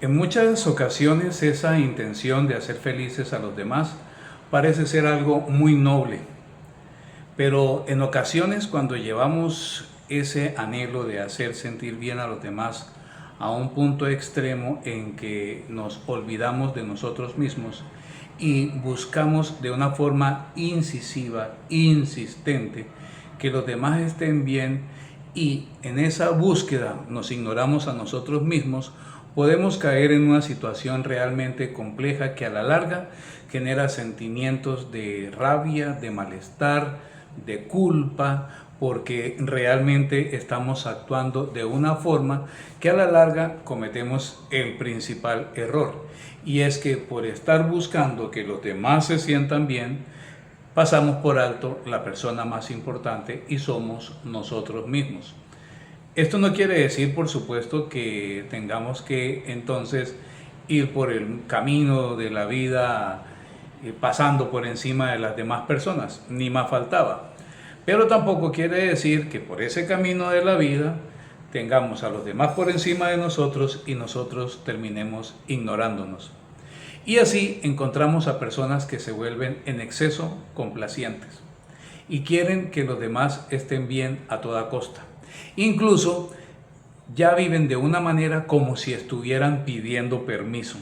En muchas ocasiones esa intención de hacer felices a los demás parece ser algo muy noble, pero en ocasiones cuando llevamos ese anhelo de hacer sentir bien a los demás a un punto extremo en que nos olvidamos de nosotros mismos y buscamos de una forma incisiva, insistente, que los demás estén bien y en esa búsqueda nos ignoramos a nosotros mismos, podemos caer en una situación realmente compleja que a la larga genera sentimientos de rabia, de malestar, de culpa, porque realmente estamos actuando de una forma que a la larga cometemos el principal error. Y es que por estar buscando que los demás se sientan bien, pasamos por alto la persona más importante y somos nosotros mismos. Esto no quiere decir, por supuesto, que tengamos que entonces ir por el camino de la vida pasando por encima de las demás personas, ni más faltaba. Pero tampoco quiere decir que por ese camino de la vida tengamos a los demás por encima de nosotros y nosotros terminemos ignorándonos. Y así encontramos a personas que se vuelven en exceso complacientes y quieren que los demás estén bien a toda costa. Incluso ya viven de una manera como si estuvieran pidiendo permiso.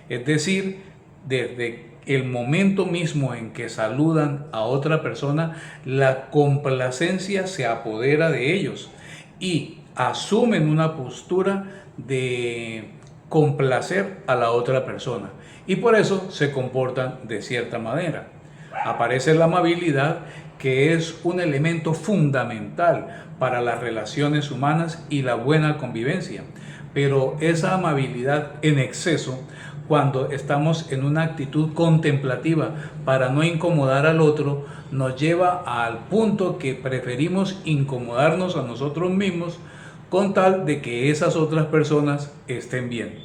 Es decir, desde el momento mismo en que saludan a otra persona, la complacencia se apodera de ellos y asumen una postura de complacer a la otra persona y por eso se comportan de cierta manera. Aparece la amabilidad, que es un elemento fundamental para las relaciones humanas y la buena convivencia, pero esa amabilidad en exceso, cuando estamos en una actitud contemplativa para no incomodar al otro, nos lleva al punto que preferimos incomodarnos a nosotros mismos con tal de que esas otras personas estén bien.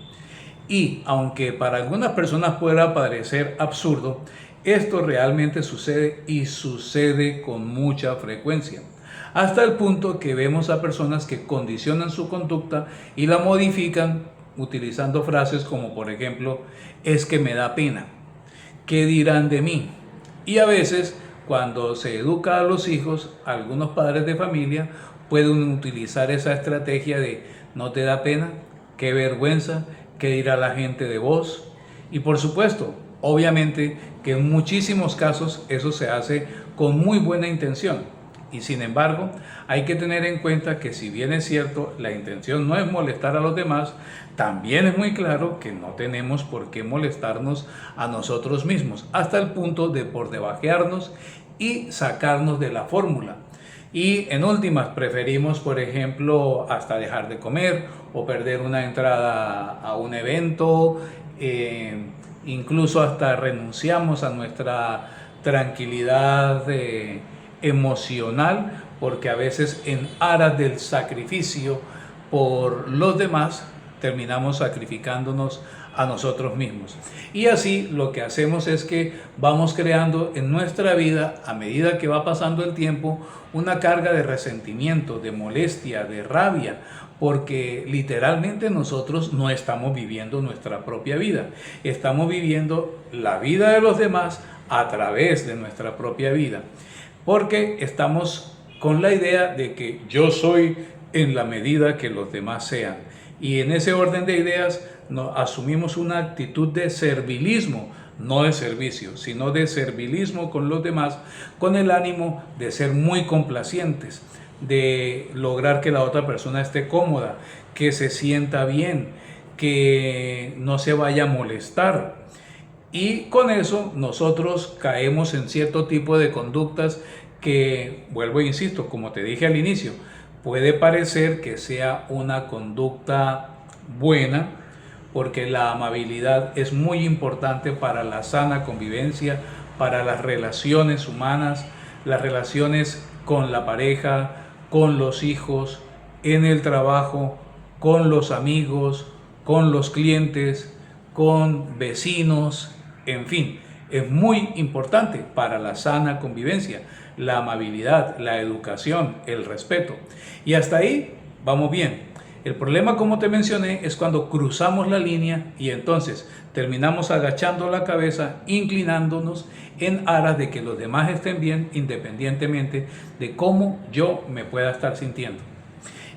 Y aunque para algunas personas pueda parecer absurdo, esto realmente sucede y sucede con mucha frecuencia, hasta el punto que vemos a personas que condicionan su conducta y la modifican utilizando frases como, por ejemplo, es que me da pena, ¿qué dirán de mí? Y a veces, cuando se educa a los hijos, algunos padres de familia pueden utilizar esa estrategia de no te da pena, qué vergüenza, qué dirá la gente de vos. Y por supuesto, obviamente que en muchísimos casos eso se hace con muy buena intención. Y sin embargo, hay que tener en cuenta que si bien es cierto, la intención no es molestar a los demás, también es muy claro que no tenemos por qué molestarnos a nosotros mismos, hasta el punto de por debajearnos y sacarnos de la fórmula. Y en últimas, preferimos, por ejemplo, hasta dejar de comer o perder una entrada a un evento, incluso hasta renunciamos a nuestra tranquilidad emocional, porque a veces en aras del sacrificio por los demás terminamos sacrificándonos a nosotros mismos. Y así lo que hacemos es que vamos creando en nuestra vida, a medida que va pasando el tiempo, una carga de resentimiento, de molestia, de rabia, porque literalmente nosotros no estamos viviendo nuestra propia vida, estamos viviendo la vida de los demás a través de nuestra propia vida, porque estamos con la idea de que yo soy en la medida que los demás sean. Y en ese orden de ideas asumimos una actitud de servilismo, no de servicio, sino de servilismo con los demás, con el ánimo de ser muy complacientes, de lograr que la otra persona esté cómoda, que se sienta bien, que no se vaya a molestar. Y con eso nosotros caemos en cierto tipo de conductas que, vuelvo e insisto, como te dije al inicio, puede parecer que sea una conducta buena, porque la amabilidad es muy importante para la sana convivencia, para las relaciones humanas, las relaciones con la pareja, con los hijos, en el trabajo, con los amigos, con los clientes, con vecinos, en fin, es muy importante para la sana convivencia, la amabilidad, la educación, el respeto. Y hasta ahí vamos bien. El problema, como te mencioné, es cuando cruzamos la línea y entonces terminamos agachando la cabeza, inclinándonos en aras de que los demás estén bien, independientemente de cómo yo me pueda estar sintiendo.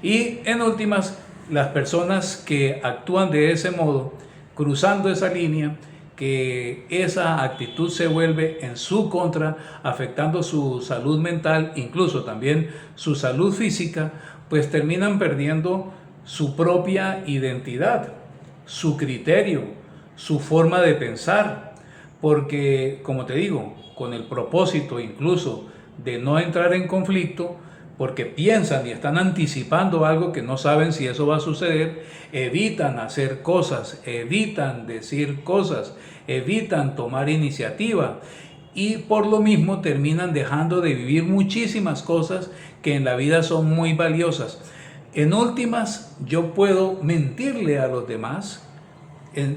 Y en últimas, las personas que actúan de ese modo, cruzando esa línea, que esa actitud se vuelve en su contra, afectando su salud mental, incluso también su salud física, pues terminan perdiendo su propia identidad, su criterio, su forma de pensar, porque, como te digo, con el propósito incluso de no entrar en conflicto, porque piensan y están anticipando algo que no saben si eso va a suceder, evitan hacer cosas, evitan decir cosas, evitan tomar iniciativa y por lo mismo terminan dejando de vivir muchísimas cosas que en la vida son muy valiosas. En últimas, yo puedo mentirle a los demás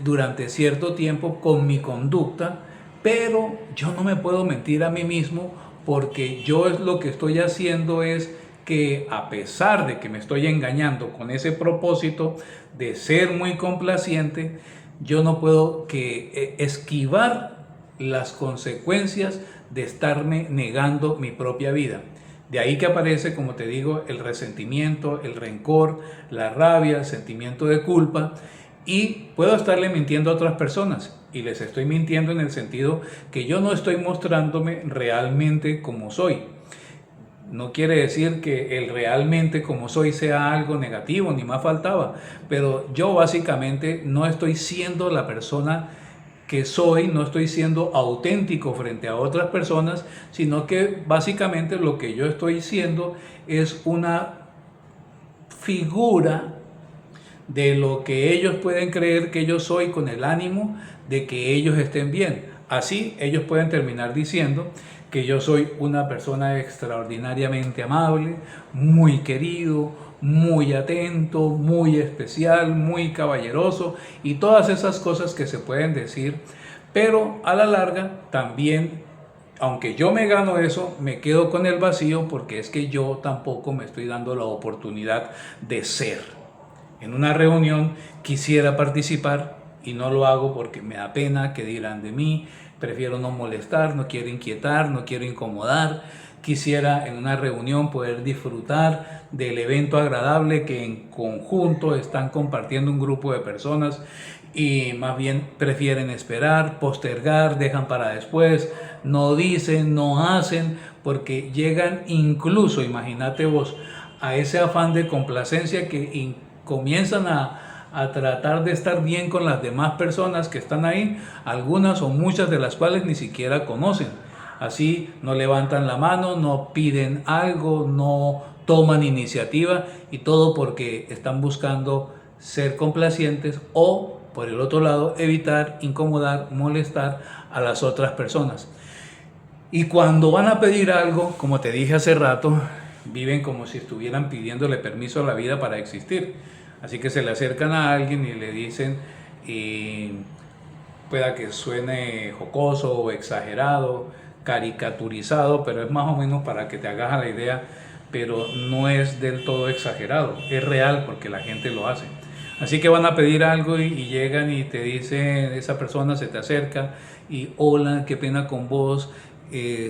durante cierto tiempo con mi conducta, pero yo no me puedo mentir a mí mismo, porque yo lo que estoy haciendo es que, a pesar de que me estoy engañando con ese propósito de ser muy complaciente, yo no puedo que esquivar las consecuencias de estarme negando mi propia vida. De ahí que aparece, como te digo, el resentimiento, el rencor, la rabia, el sentimiento de culpa. Y puedo estarle mintiendo a otras personas, y les estoy mintiendo en el sentido que yo no estoy mostrándome realmente como soy. No quiere decir que el realmente como soy sea algo negativo, ni más faltaba, pero yo básicamente no estoy siendo la persona que soy, no estoy siendo auténtico frente a otras personas, sino que básicamente lo que yo estoy siendo es una figura de lo que ellos pueden creer que yo soy, con el ánimo de que ellos estén bien. Así ellos pueden terminar diciendo que yo soy una persona extraordinariamente amable, muy querido, muy atento, muy especial, muy caballeroso y todas esas cosas que se pueden decir, pero a la larga también, aunque yo me gano eso, me quedo con el vacío, porque es que yo tampoco me estoy dando la oportunidad de ser. En una reunión quisiera participar y no lo hago porque me da pena, qué dirán de mí, prefiero no molestar, no quiero inquietar, no quiero incomodar. Quisiera en una reunión poder disfrutar del evento agradable que en conjunto están compartiendo un grupo de personas, y más bien prefieren esperar, postergar, dejan para después, no dicen, no hacen, porque llegan incluso, imagínate vos, a ese afán de complacencia que comienzan a tratar de estar bien con las demás personas que están ahí, algunas o muchas de las cuales ni siquiera conocen. Así no levantan la mano, no piden algo, no toman iniciativa, y todo porque están buscando ser complacientes o, por el otro lado, evitar incomodar, molestar a las otras personas. Y cuando van a pedir algo, como te dije hace rato, viven como si estuvieran pidiéndole permiso a la vida para existir. Así que se le acercan a alguien y le dicen, pueda que suene jocoso o exagerado, caricaturizado, pero es más o menos para que te hagas a la idea, pero no es del todo exagerado, es real porque la gente lo hace. Así que van a pedir algo y llegan y te dicen, esa persona se te acerca y hola, qué pena con vos,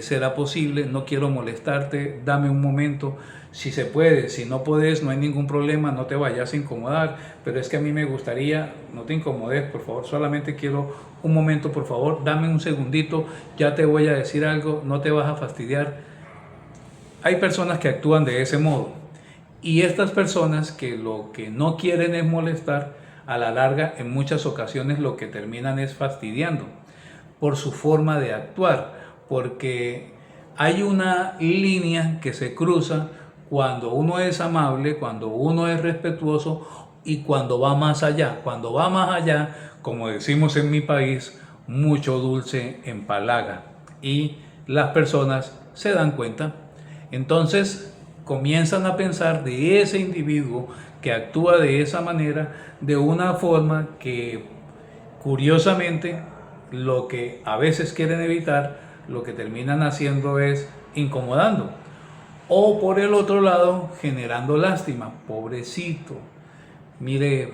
será posible, no quiero molestarte, dame un momento, si se puede, si no puedes, no hay ningún problema, no te vayas a incomodar, pero es que a mí me gustaría, no te incomodes, por favor, solamente quiero un momento, por favor, dame un segundito, ya te voy a decir algo, no te vas a fastidiar. Hay personas que actúan de ese modo, y estas personas que lo que no quieren es molestar, a la larga en muchas ocasiones lo que terminan es fastidiando por su forma de actuar, porque hay una línea que se cruza cuando uno es amable, cuando uno es respetuoso y cuando va más allá. Cuando va más allá, como decimos en mi país, mucho dulce empalaga, y las personas se dan cuenta. Entonces comienzan a pensar de ese individuo que actúa de esa manera, de una forma que, curiosamente, lo que a veces quieren evitar, lo que terminan haciendo es incomodando, o por el otro lado generando lástima. Pobrecito, mire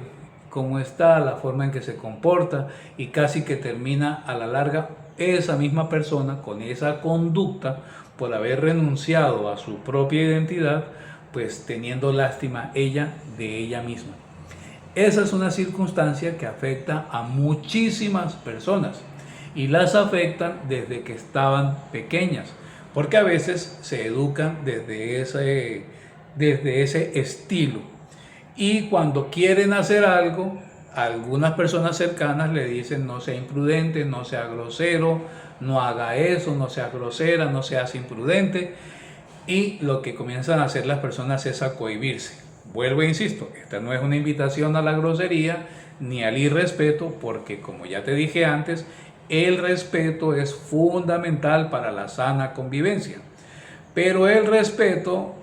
cómo está, la forma en que se comporta, y casi que termina a la larga esa misma persona con esa conducta por haber renunciado a su propia identidad, pues teniendo lástima ella de ella misma. Esa es una circunstancia que afecta a muchísimas personas y las afectan desde que estaban pequeñas, porque a veces se educan desde ese estilo. Y cuando quieren hacer algo, algunas personas cercanas le dicen no sea imprudente, no sea grosero, no haga eso, no sea grosera, no seas imprudente. Y lo que comienzan a hacer las personas es a cohibirse. Vuelvo e insisto, esta no es una invitación a la grosería ni al irrespeto, porque como ya te dije antes, el respeto es fundamental para la sana convivencia. Pero el respeto,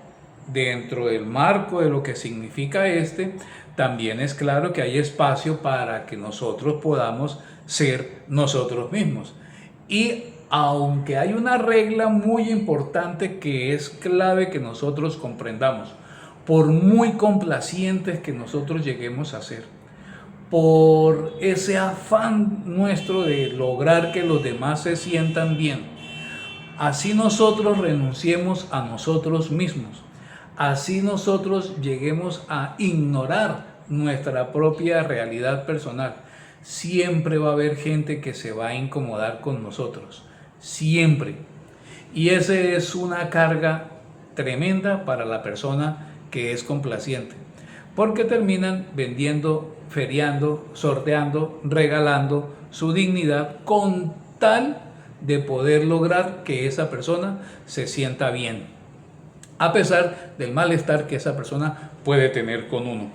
dentro del marco de lo que significa también es claro que hay espacio para que nosotros podamos ser nosotros mismos. Y aunque hay una regla muy importante que es clave que nosotros comprendamos, por muy complacientes que nosotros lleguemos a ser, por ese afán nuestro de lograr que los demás se sientan bien, así nosotros renunciemos a nosotros mismos, así nosotros lleguemos a ignorar nuestra propia realidad personal, siempre va a haber gente que se va a incomodar con nosotros, siempre. Y esa es una carga tremenda para la persona que es complaciente, porque terminan vendiendo, feriando, sorteando, regalando su dignidad con tal de poder lograr que esa persona se sienta bien, a pesar del malestar que esa persona puede tener con uno.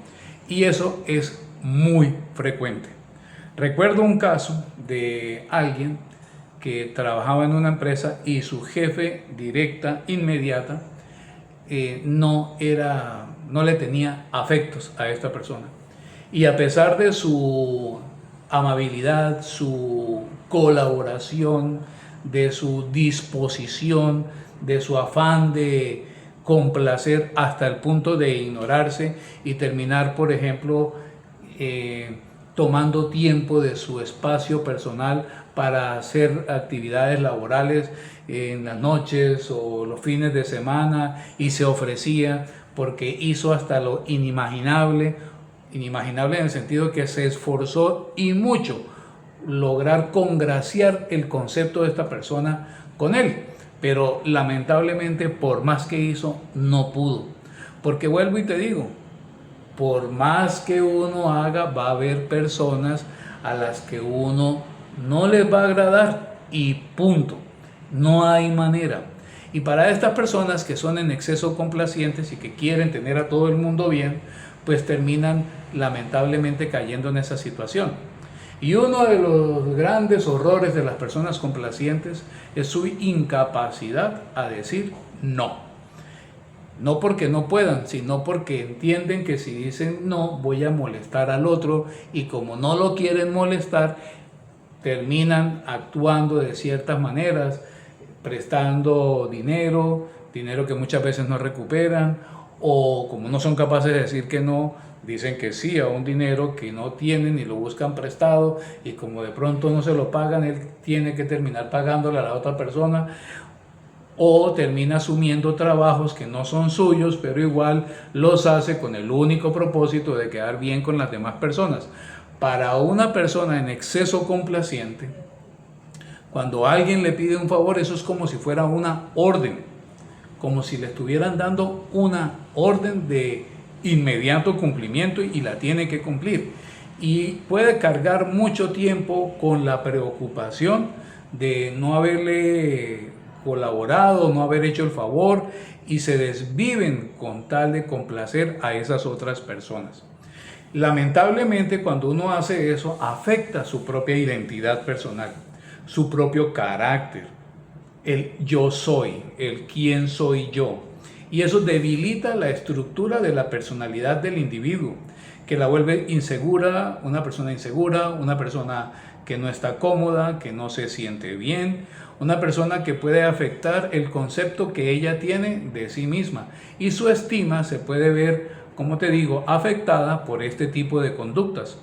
Y eso es muy frecuente. Recuerdo un caso de alguien que trabajaba en una empresa y su jefe directa, inmediata, no le tenía afectos a esta persona. Y a pesar de su amabilidad, su colaboración, de su disposición, de su afán de complacer hasta el punto de ignorarse y terminar, por ejemplo, tomando tiempo de su espacio personal para hacer actividades laborales en las noches o los fines de semana, y se ofrecía porque hizo hasta lo inimaginable en el sentido que se esforzó y mucho lograr congraciar el concepto de esta persona con él, pero lamentablemente por más que hizo no pudo, porque vuelvo y te digo, por más que uno haga va a haber personas a las que uno no les va a agradar y punto, no hay manera. Y para estas personas que son en exceso complacientes y que quieren tener a todo el mundo bien, pues terminan lamentablemente cayendo en esa situación. Y uno de los grandes horrores de las personas complacientes es su incapacidad a decir no. No porque no puedan, sino porque entienden que si dicen no, voy a molestar al otro, y como no lo quieren molestar, terminan actuando de ciertas maneras, prestando dinero que muchas veces no recuperan, o como no son capaces de decir que no, dicen que sí a un dinero que no tienen y lo buscan prestado, y como de pronto no se lo pagan, él tiene que terminar pagándole a la otra persona, o termina asumiendo trabajos que no son suyos, pero igual los hace con el único propósito de quedar bien con las demás personas. Para una persona en exceso complaciente, cuando alguien le pide un favor, eso es como si fuera una orden, como si le estuvieran dando una orden de inmediato cumplimiento, y la tiene que cumplir. Y puede cargar mucho tiempo con la preocupación de no haberle colaborado, no haber hecho el favor, y se desviven con tal de complacer a esas otras personas. Lamentablemente, cuando uno hace eso, afecta su propia identidad personal, su propio carácter, el yo soy, el quién soy yo. Y eso debilita la estructura de la personalidad del individuo, que la vuelve insegura, una persona que no está cómoda, que no se siente bien, una persona que puede afectar el concepto que ella tiene de sí misma, y su estima se puede ver como te digo, afectada por este tipo de conductas.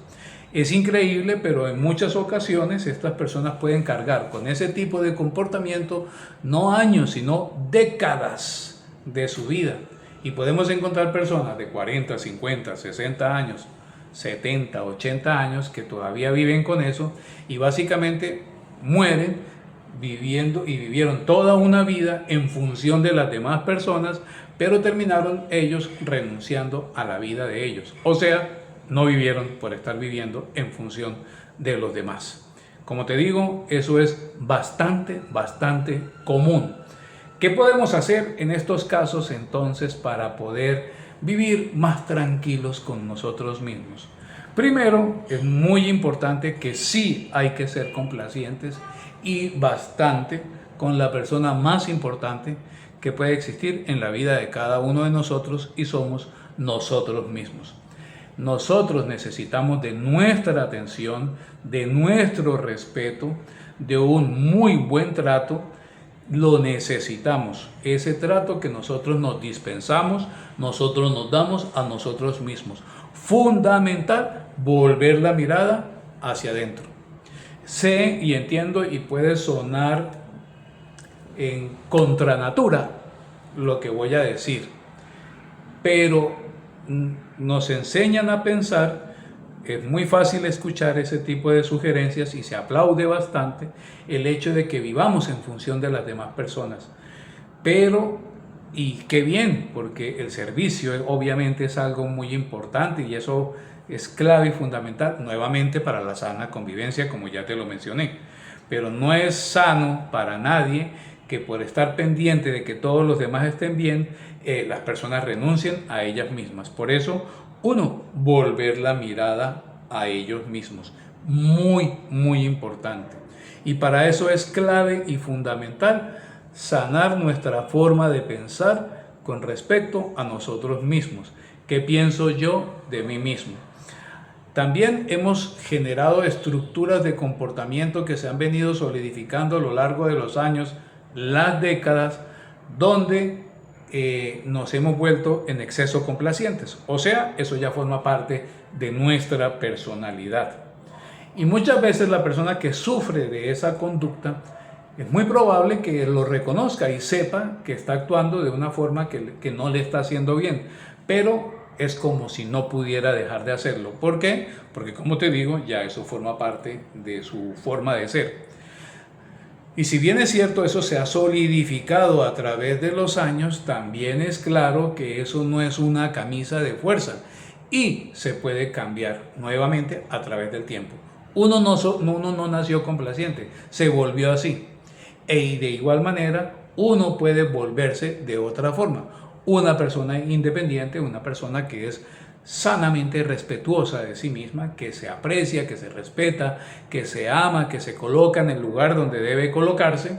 Es increíble, pero en muchas ocasiones estas personas pueden cargar con ese tipo de comportamiento no años, sino décadas de su vida. Y podemos encontrar personas de 40, 50, 60 años, 70, 80 años que todavía viven con eso y básicamente mueren viviendo y vivieron toda una vida en función de las demás personas, pero terminaron ellos renunciando a la vida de ellos. O sea, no vivieron por estar viviendo en función de los demás. Como te digo, eso es bastante común. ¿Qué podemos hacer en estos casos entonces para poder vivir más tranquilos con nosotros mismos? Primero, es muy importante que sí hay que ser complacientes y bastante con la persona más importante que puede existir en la vida de cada uno de nosotros y somos nosotros mismos. Nosotros necesitamos de nuestra atención, de nuestro respeto, de un muy buen trato. Lo necesitamos, ese trato que nosotros nos dispensamos, nosotros nos damos a nosotros mismos. Fundamental volver la mirada hacia adentro. Sé y entiendo y puede sonar en contra natura lo que voy a decir, pero nos enseñan a pensar. Es muy fácil escuchar ese tipo de sugerencias y se aplaude bastante el hecho de que vivamos en función de las demás personas. Pero, y qué bien, porque el servicio obviamente es algo muy importante y eso es clave y fundamental nuevamente para la sana convivencia, como ya te lo mencioné. Pero no es sano para nadie que por estar pendiente de que todos los demás estén bien, las personas renuncien a ellas mismas. Por eso, uno, volver la mirada a ellos mismos. Muy importante. Y para eso es clave y fundamental sanar nuestra forma de pensar con respecto a nosotros mismos. ¿Qué pienso yo de mí mismo? También hemos generado estructuras de comportamiento que se han venido solidificando a lo largo de los años, las décadas, donde nos hemos vuelto en exceso complacientes. O sea, eso ya forma parte de nuestra personalidad. Y muchas veces la persona que sufre de esa conducta es muy probable que lo reconozca y sepa que está actuando de una forma que no le está haciendo bien. Pero es como si no pudiera dejar de hacerlo. ¿Por qué? Porque, como te digo, ya eso forma parte de su forma de ser. Y si bien es cierto, eso se ha solidificado a través de los años, también es claro que eso no es una camisa de fuerza y se puede cambiar nuevamente a través del tiempo. Uno no nació complaciente, se volvió así. Y de igual manera, uno puede volverse de otra forma. Una persona independiente, una persona que es sanamente respetuosa de sí misma, que se aprecia, que se respeta, que se ama, que se coloca en el lugar donde debe colocarse,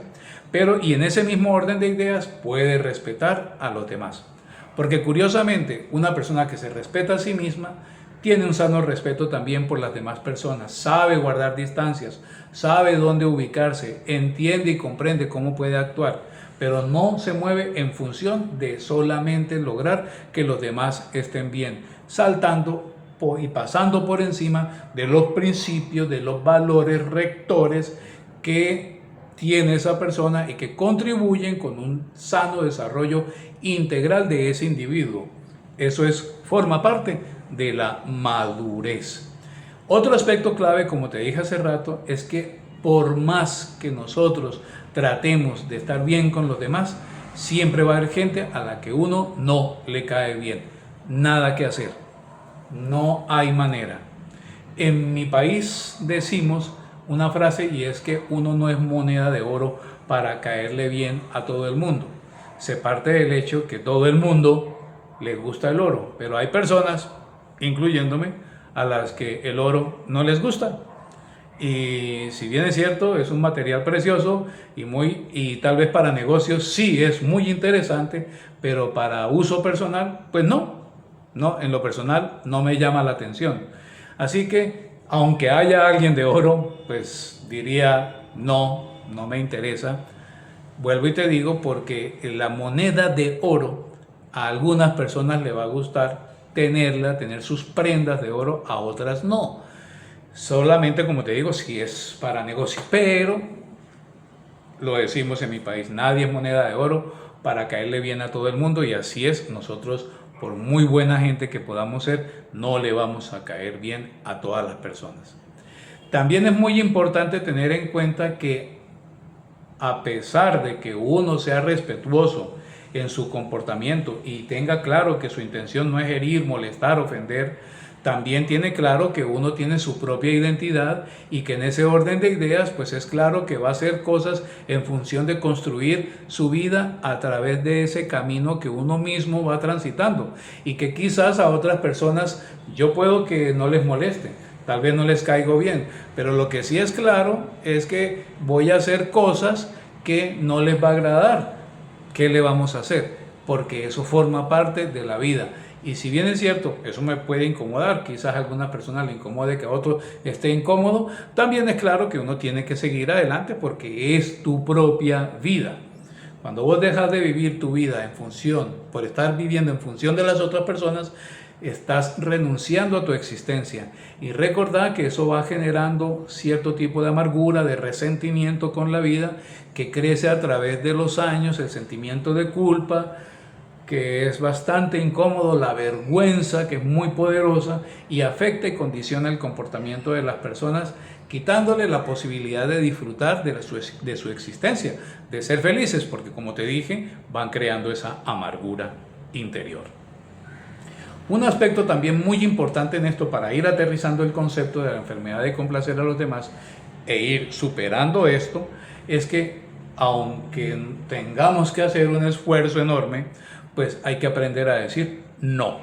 pero y en ese mismo orden de ideas puede respetar a los demás. Porque curiosamente, una persona que se respeta a sí misma tiene un sano respeto también por las demás personas, sabe guardar distancias, sabe dónde ubicarse, entiende y comprende cómo puede actuar, pero no se mueve en función de solamente lograr que los demás estén bien, saltando y pasando por encima de los principios, de los valores rectores que tiene esa persona y que contribuyen con un sano desarrollo integral de ese individuo. Eso forma parte de la madurez. Otro aspecto clave, como te dije hace rato, es que por más que nosotros tratemos de estar bien con los demás, siempre va a haber gente a la que uno no le cae bien. Nada que hacer. No hay manera. En mi país decimos una frase y es que uno no es moneda de oro para caerle bien a todo el mundo. Se parte del hecho que todo el mundo le gusta el oro, pero hay personas, incluyéndome, a las que el oro no les gusta. Y si bien es cierto, es un material precioso y tal vez para negocios sí es muy interesante, pero para uso personal, pues no, en lo personal no me llama la atención. Así que, aunque haya alguien de oro, pues diría no me interesa. Vuelvo y te digo porque la moneda de oro a algunas personas le va a gustar tenerla, tener sus prendas de oro, a otras no. Solamente, como te digo, si es para negocio, pero lo decimos en mi país, nadie es moneda de oro para caerle bien a todo el mundo, y así es. Nosotros, por muy buena gente que podamos ser, no le vamos a caer bien a todas las personas. También es muy importante tener en cuenta que, a pesar de que uno sea respetuoso en su comportamiento y tenga claro que su intención no es herir, molestar, ofender, también tiene claro que uno tiene su propia identidad, y que en ese orden de ideas pues es claro que va a hacer cosas en función de construir su vida a través de ese camino que uno mismo va transitando, y que quizás a otras personas yo puedo que no les moleste, tal vez no les caigo bien, pero lo que sí es claro es que voy a hacer cosas que no les va a agradar. ¿Qué le vamos a hacer? Porque eso forma parte de la vida. Y si bien es cierto, eso me puede incomodar, quizás a alguna persona le incomode que a otro esté incómodo, también es claro que uno tiene que seguir adelante porque es tu propia vida. Cuando vos dejas de vivir tu vida en función, por estar viviendo en función de las otras personas, estás renunciando a tu existencia. Y recordá que eso va generando cierto tipo de amargura, de resentimiento con la vida, que crece a través de los años, el sentimiento de culpa, que es bastante incómodo, la vergüenza, que es muy poderosa y afecta y condiciona el comportamiento de las personas, quitándole la posibilidad de disfrutar de su existencia, de ser felices, porque como te dije, van creando esa amargura interior. Un aspecto también muy importante en esto, para ir aterrizando el concepto de la enfermedad de complacer a los demás e ir superando esto, es que aunque tengamos que hacer un esfuerzo enorme, pues hay que aprender a decir no.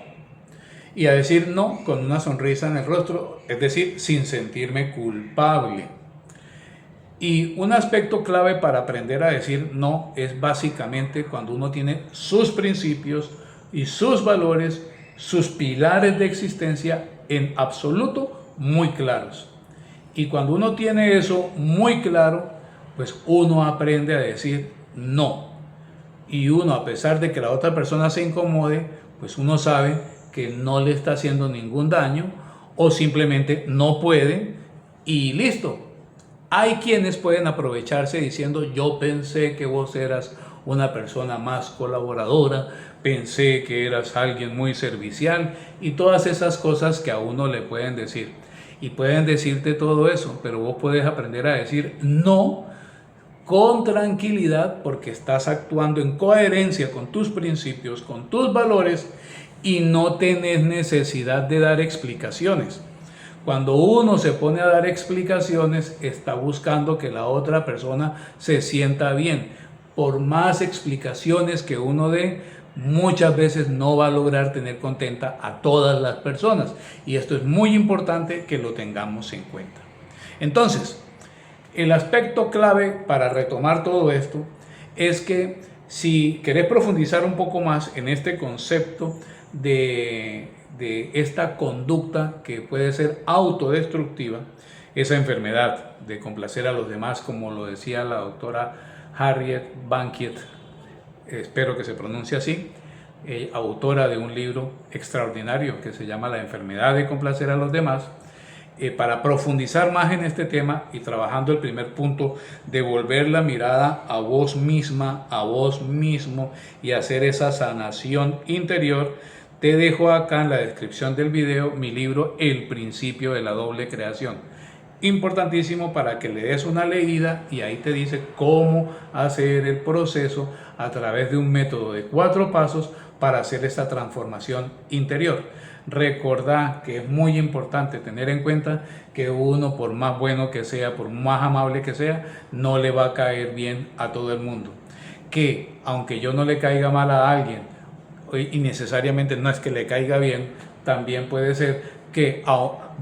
Y a decir no con una sonrisa en el rostro, es decir, sin sentirme culpable. Y un aspecto clave para aprender a decir no es básicamente cuando uno tiene sus principios y sus valores, sus pilares de existencia en absoluto muy claros. Y cuando uno tiene eso muy claro, pues uno aprende a decir no. Y uno, a pesar de que la otra persona se incomode, pues uno sabe que no le está haciendo ningún daño, o simplemente no puede y listo. Hay quienes pueden aprovecharse diciendo: yo pensé que vos eras una persona más colaboradora, pensé que eras alguien muy servicial, y todas esas cosas que a uno le pueden decir. Y pueden decirte todo eso, pero vos puedes aprender a decir no con tranquilidad, porque estás actuando en coherencia con tus principios, con tus valores, y no tenés necesidad de dar explicaciones. Cuando uno se pone a dar explicaciones, está buscando que la otra persona se sienta bien. Por más explicaciones que uno dé, muchas veces no va a lograr tener contenta a todas las personas. Y esto es muy importante que lo tengamos en cuenta. Entonces, el aspecto clave para retomar todo esto es que si querés profundizar un poco más en este concepto de esta conducta que puede ser autodestructiva, esa enfermedad de complacer a los demás, como lo decía la doctora Harriet Banquiet, espero que se pronuncie así, autora de un libro extraordinario que se llama La enfermedad de complacer a los demás. Para profundizar más en este tema y trabajando el primer punto de volver la mirada a vos misma, a vos mismo, y hacer esa sanación interior, te dejo acá en la descripción del video mi libro El principio de la doble creación. Importantísimo para que le des una leída, y ahí te dice cómo hacer el proceso a través de un método de 4 pasos para hacer esta transformación interior. Recordá que es muy importante tener en cuenta que uno, por más bueno que sea, por más amable que sea, no le va a caer bien a todo el mundo. Que aunque yo no le caiga mal a alguien, y necesariamente no es que le caiga bien, también puede ser que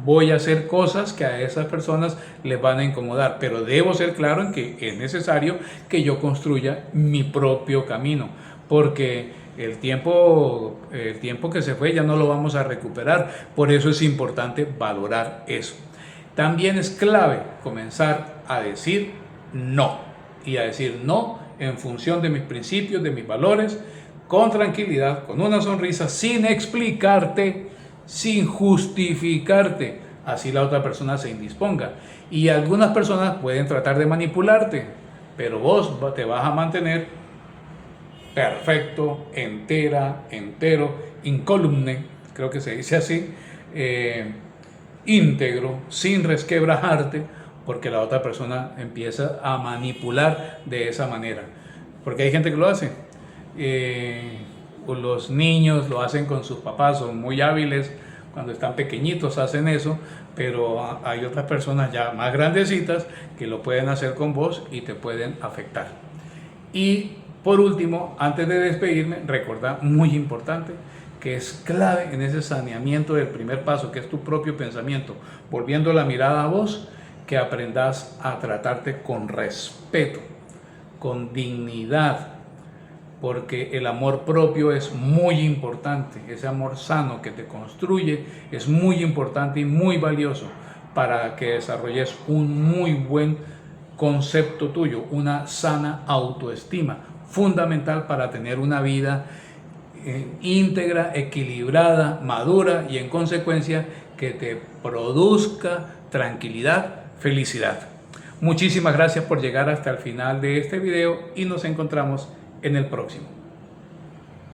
voy a hacer cosas que a esas personas les van a incomodar, pero debo ser claro en que es necesario que yo construya mi propio camino, porque el tiempo que se fue ya no lo vamos a recuperar. Por eso es importante valorar eso. También es clave comenzar a decir no, y a decir no en función de mis principios, de mis valores, con tranquilidad, con una sonrisa, sin explicarte, sin justificarte. Así la otra persona se indisponga. Y algunas personas pueden tratar de manipularte, pero vos te vas a mantener perfecto, entero, incólume, creo que se dice así, íntegro, sin resquebrajarte, porque la otra persona empieza a manipular de esa manera. Porque hay gente que lo hace. Los niños lo hacen con sus papás, son muy hábiles, cuando están pequeñitos hacen eso, pero hay otras personas ya más grandecitas que lo pueden hacer con vos y te pueden afectar. Y por último, antes de despedirme, recordá, muy importante, que es clave en ese saneamiento del primer paso, que es tu propio pensamiento, volviendo la mirada a vos, que aprendas a tratarte con respeto, con dignidad, porque el amor propio es muy importante, ese amor sano que te construye es muy importante y muy valioso para que desarrolles un muy buen concepto tuyo, una sana autoestima, fundamental para tener una vida íntegra, equilibrada, madura y en consecuencia que te produzca tranquilidad, felicidad. Muchísimas gracias por llegar hasta el final de este video y nos encontramos en el próximo.